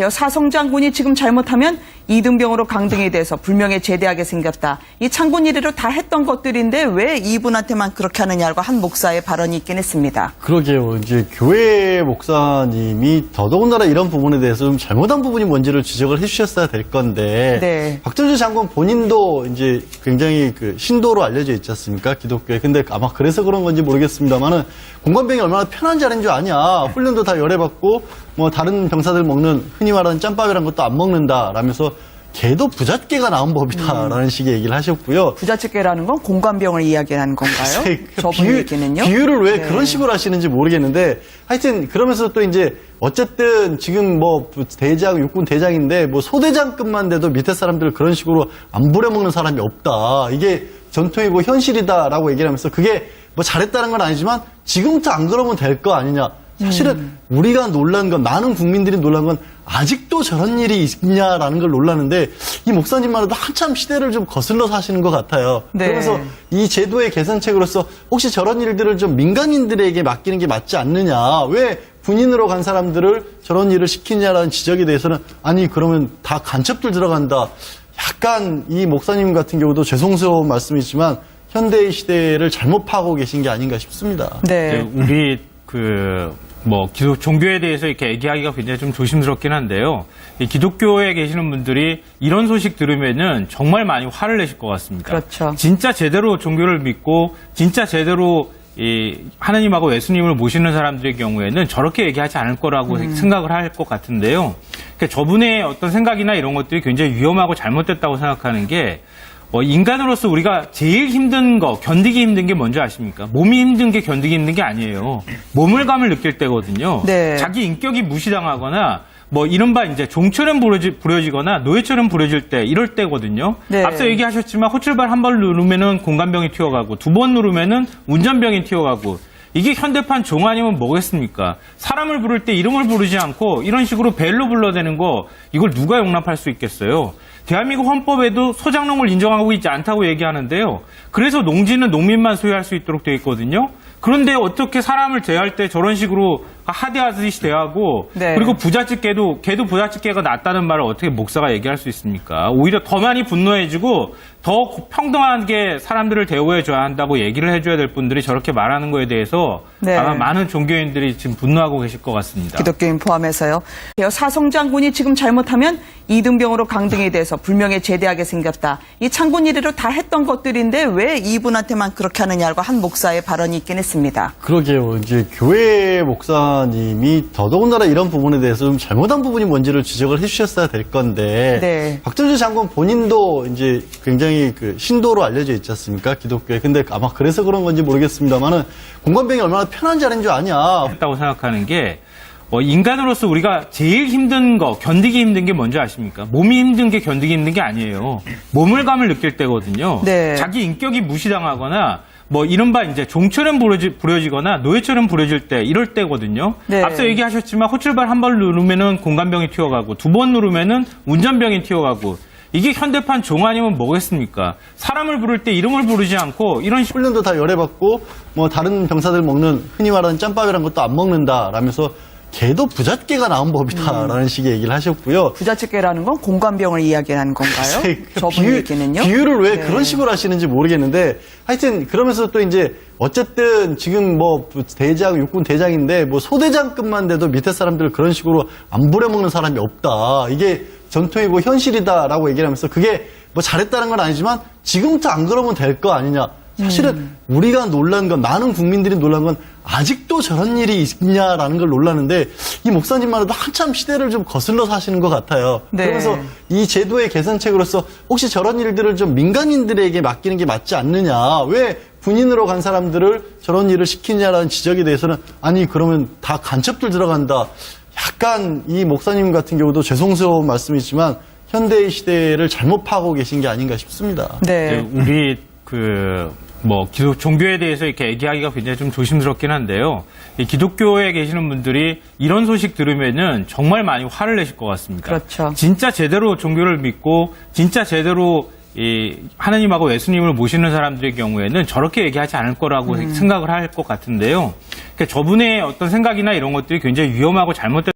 사성 장군이 지금 잘못하면 이등병으로 강등이 돼서 불명예 제대하게 생겼다. 이 창군 이래로 다 했던 것들인데 왜 이분한테만 그렇게 하느냐고 한 목사의 발언이 있긴 했습니다. 그러게요. 이제 교회 목사님이 더더군다나 이런 부분에 대해서 좀 잘못한 부분이 뭔지를 지적을 해주셨어야 될 건데, 네. 박정주 장군 본인도 이제 굉장히 그 신도로 알려져 있지 않습니까? 기독교에. 근데 아마 그래서 그런 건지 모르겠습니다만은 공관병이 얼마나 편한 자리인 줄 아냐. 훈련도 다 열애받고 뭐 다른 병사들 먹는 흔히 말하는 짬밥이란 것도 안 먹는다 라면서 개도 부잣개가 나온 법이다라는 식의 얘기를 하셨고요. 부잣집게라는 건 공관병을 이야기하는 건가요? 저분 얘기는요? 비유를 왜 네. 그런 식으로 하시는지 모르겠는데 하여튼 그러면서 또 이제 어쨌든 지금 뭐 대장, 육군 대장인데 뭐 소대장급만 돼도 밑에 사람들을 그런 식으로 안 부려먹는 사람이 없다. 이게 전통이고 현실이다라고 얘기를 하면서 그게 뭐 잘했다는 건 아니지만 지금부터 안 그러면 될 거 아니냐. 사실은 우리가 놀란 건, 많은 국민들이 놀란 건 아직도 저런 일이 있냐라는 걸 놀라는데 이 목사님만 해도 한참 시대를 좀 거슬러서 하시는 것 같아요. 네. 그러면서 이 제도의 개선책으로서 혹시 저런 일들을 좀 민간인들에게 맡기는 게 맞지 않느냐. 왜 군인으로 간 사람들을 저런 일을 시키냐라는 지적에 대해서는 아니 그러면 다 간첩들 들어간다. 약간 이 목사님 같은 경우도 죄송스러운 말씀이지만 현대의 시대를 잘못 파고 계신 게 아닌가 싶습니다. 네. 우리 종교에 대해서 이렇게 얘기하기가 굉장히 좀 조심스럽긴 한데요. 이 기독교에 계시는 분들이 이런 소식 들으면은 정말 많이 화를 내실 것 같습니다. 그렇죠. 진짜 제대로 종교를 믿고 진짜 제대로 이 하나님하고 예수님을 모시는 사람들의 경우에는 저렇게 얘기하지 않을 거라고 생각을 할 것 같은데요. 그러니까 저분의 어떤 생각이나 이런 것들이 굉장히 위험하고 잘못됐다고 생각하는 게 인간으로서 우리가 제일 힘든 거, 견디기 힘든 게 뭔지 아십니까? 몸이 힘든 게 견디기 힘든 게 아니에요. 모멸감을 느낄 때거든요. 네. 자기 인격이 무시당하거나 이른바 이제 종처럼 부려지거나 노예처럼 부려질 때 이럴 때거든요. 네. 앞서 얘기하셨지만 호출발 한 번 누르면은 공관병이 튀어가고 두 번 누르면은 운전병이 튀어가고 이게 현대판 종 아니면 뭐겠습니까? 사람을 부를 때 이름을 부르지 않고 이런 식으로 벨로 불러대는 거 이걸 누가 용납할 수 있겠어요? 대한민국 헌법에도 소장농을 인정하고 있지 않다고 얘기하는데요. 그래서 농지는 농민만 소유할 수 있도록 되어 있거든요. 그런데 어떻게 사람을 대할 때 저런 식으로 하대하듯이 대하고 네. 그리고 걔도 부잣집게가 낫다는 말을 어떻게 목사가 얘기할 수 있습니까? 오히려 더 많이 분노해지고 더 평등하게 사람들을 대우해줘야 한다고 얘기를 해줘야 될 분들이 저렇게 말하는 거에 대해서 네. 아마 많은 종교인들이 지금 분노하고 계실 것 같습니다. 기독교인 포함해서요. 사성 장군이 지금 잘못하면 이등병으로 강등이 돼서 불명예 제대하게 생겼다. 이 창군 이래로 다 했던 것들인데 왜 이분한테만 그렇게 하느냐고 한 목사의 발언이 있긴 했습니다. 그러게요. 이제 교회 목사님이 더더군다나 이런 부분에 대해서 좀 잘못한 부분이 뭔지를 지적을 해주셨어야 될 건데, 네. 박정주 장군 본인도 이제 굉장히 그 신도로 알려져 있지 않습니까? 기독교에. 근데 아마 그래서 그런 건지 모르겠습니다만은 공관병이 얼마나 편한 자리인 줄 아냐. 다고 생각하는 게 인간으로서 우리가 제일 힘든 거, 견디기 힘든 게 뭔지 아십니까? 몸이 힘든 게 견디기 힘든 게 아니에요. 모멸감을 느낄 때거든요. 네. 자기 인격이 무시당하거나 이른바 이제 종처럼 부려지거나 노예처럼 부려질 때 이럴 때거든요. 네. 앞서 얘기하셨지만 호출발 한 번 누르면은 공관병이 튀어가고 두 번 누르면은 운전병이 튀어가고 이게 현대판 종 아니면 뭐겠습니까? 사람을 부를 때 이름을 부르지 않고 이런 훈련도 다 열애받고 뭐 다른 병사들 먹는 흔히 말하는 짬밥이란 것도 안 먹는다 라면서 개도 부잣개가 나온 법이다라는 식의 얘기를 하셨고요. 부잣집게라는 건 공관병을 이야기하는 건가요? 저분 얘기는요? 비유를 왜 네. 그런 식으로 하시는지 모르겠는데 하여튼 그러면서 또 이제 어쨌든 지금 뭐 대장, 육군 대장인데 뭐 소대장급만 돼도 밑에 사람들을 그런 식으로 안 부려먹는 사람이 없다. 이게 전통이고 현실이다라고 얘기를 하면서 그게 뭐 잘했다는 건 아니지만 지금부터 안 그러면 될 거 아니냐. 사실은 우리가 놀란 건, 많은 국민들이 놀란 건 아직도 저런 일이 있냐라는 걸 놀라는데 이 목사님만 해도 한참 시대를 좀 거슬러서 하시는 것 같아요. 네. 그러면서 이 제도의 개선책으로서 혹시 저런 일들을 좀 민간인들에게 맡기는 게 맞지 않느냐. 왜 군인으로 간 사람들을 저런 일을 시키냐라는 지적에 대해서는 아니 그러면 다 간첩들 들어간다. 약간 이 목사님 같은 경우도 죄송스러운 말씀이지만 현대의 시대를 잘못 파고 계신 게 아닌가 싶습니다. 네. 우리 종교에 대해서 이렇게 얘기하기가 굉장히 좀 조심스럽긴 한데요. 이 기독교에 계시는 분들이 이런 소식 들으면은 정말 많이 화를 내실 것 같습니다. 그렇죠. 진짜 제대로 종교를 믿고 진짜 제대로 이 하나님하고 예수님을 모시는 사람들의 경우에는 저렇게 얘기하지 않을 거라고 생각을 할 것 같은데요. 그러니까 저분의 어떤 생각이나 이런 것들이 굉장히 위험하고 잘못된